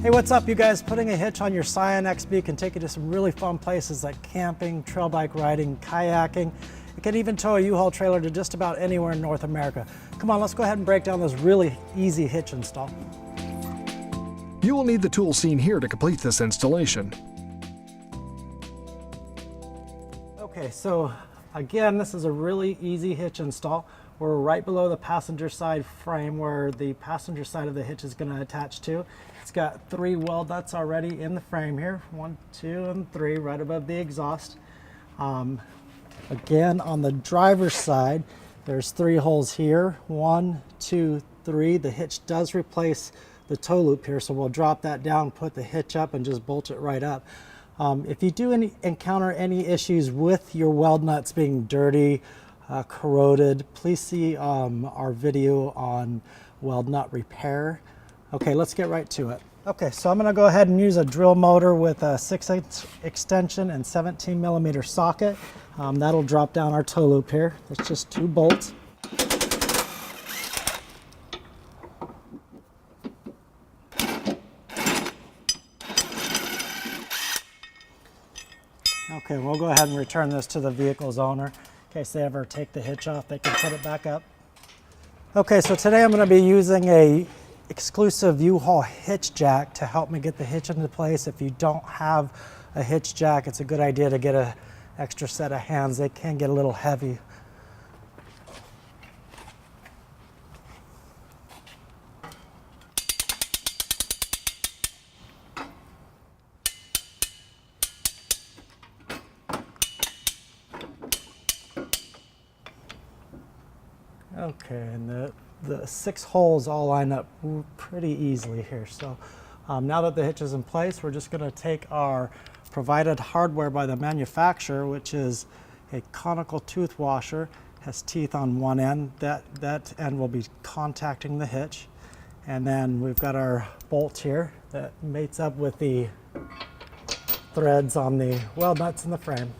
Hey, what's up, you guys? Putting a hitch on your Scion XB can take you to some really fun places like camping, trail bike riding, kayaking. It can even tow a U-Haul trailer to just about anywhere in North America. Come on, let's go ahead and break down this really easy hitch install. You will need the tools seen here to complete this installation. Okay, so again, this is a really easy hitch install. We're right below the passenger side frame where the passenger side of the hitch is going to attach to. It's got 3 weld nuts already in the frame here, 1, 2, and 3 right above the exhaust. Again, on the driver's side, there's 3 holes here, 1, 2, 3. The hitch does replace the tow loop here, so we'll drop that down, put the hitch up, and just bolt it right up. If you do encounter any issues with your weld nuts being dirty, corroded, please see our video on weld nut repair. Okay, let's get right to it. Okay, so I'm going to go ahead and use a drill motor with a 6/8 extension and 17mm socket. That'll drop down our tow loop here. It's just 2 bolts. Okay, we'll go ahead and return this to the vehicle's owner. In case they ever take the hitch off, they can put it back up. Okay, so today I'm going to be using a exclusive U-Haul hitch jack to help me get the hitch into place. If you don't have a hitch jack, it's a good idea to get an extra set of hands. They can get a little heavy. Okay, and the 6 holes all line up pretty easily here. So now that the hitch is in place, we're just going to take our provided hardware by the manufacturer, which is a conical tooth washer, has teeth on one end. That end will be contacting the hitch. And then we've got our bolt here that mates up with the threads on the weld nuts in the frame.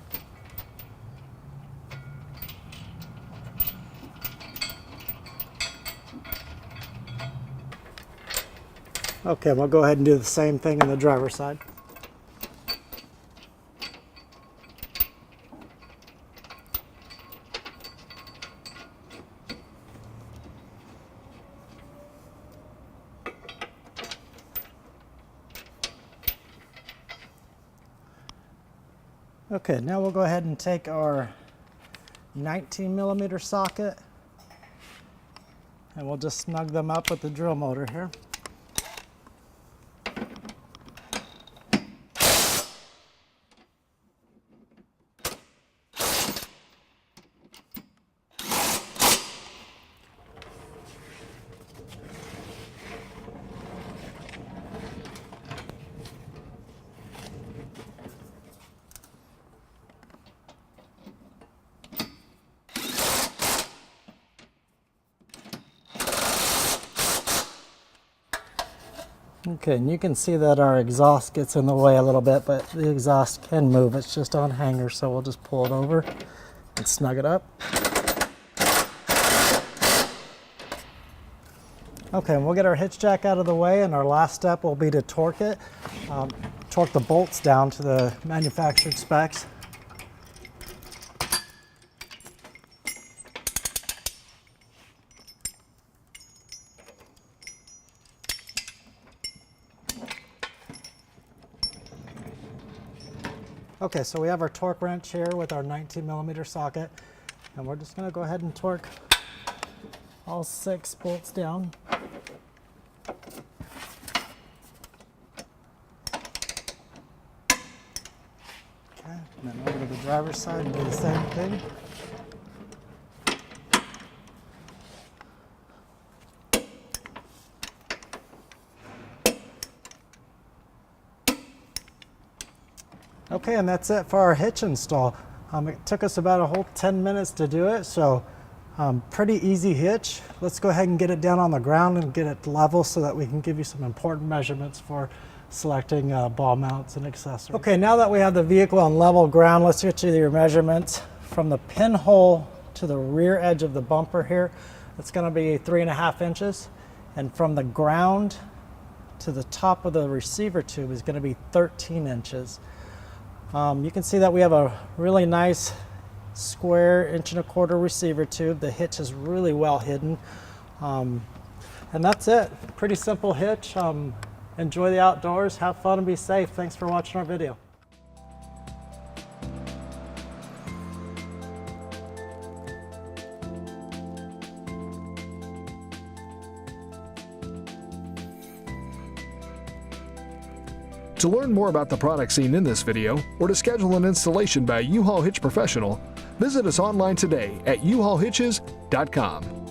Okay, we'll go ahead and do the same thing on the driver's side. Okay, now we'll go ahead and take our 19mm socket and we'll just snug them up with the drill motor here. Okay, and you can see that our exhaust gets in the way a little bit, but the exhaust can move. It's just on hanger, so we'll just pull it over and snug it up. Okay, and we'll get our hitch jack out of the way, and our last step will be to torque it. Torque the bolts down to the manufactured specs. Okay, so we have our torque wrench here with our 19mm socket, and we're just going to go ahead and torque all 6 bolts down. Okay, and then over to the driver's side and do the same thing. Okay, and that's it for our hitch install. It took us about a whole 10 minutes to do it, so pretty easy hitch. Let's go ahead and get it down on the ground and get it level so that we can give you some important measurements for selecting ball mounts and accessories. Okay, now that we have the vehicle on level ground, let's get you your measurements from the pinhole to the rear edge of the bumper here, it's going to be 3.5 inches. And from the ground to the top of the receiver tube is going to be 13 inches. You can see that we have a really nice square 1.25 inch receiver tube. The hitch is really well hidden. And that's it. Pretty simple hitch. Enjoy the outdoors, have fun, and be safe. Thanks for watching our video. To learn more about the products seen in this video, or to schedule an installation by a U-Haul Hitch professional, visit us online today at uhaulhitches.com.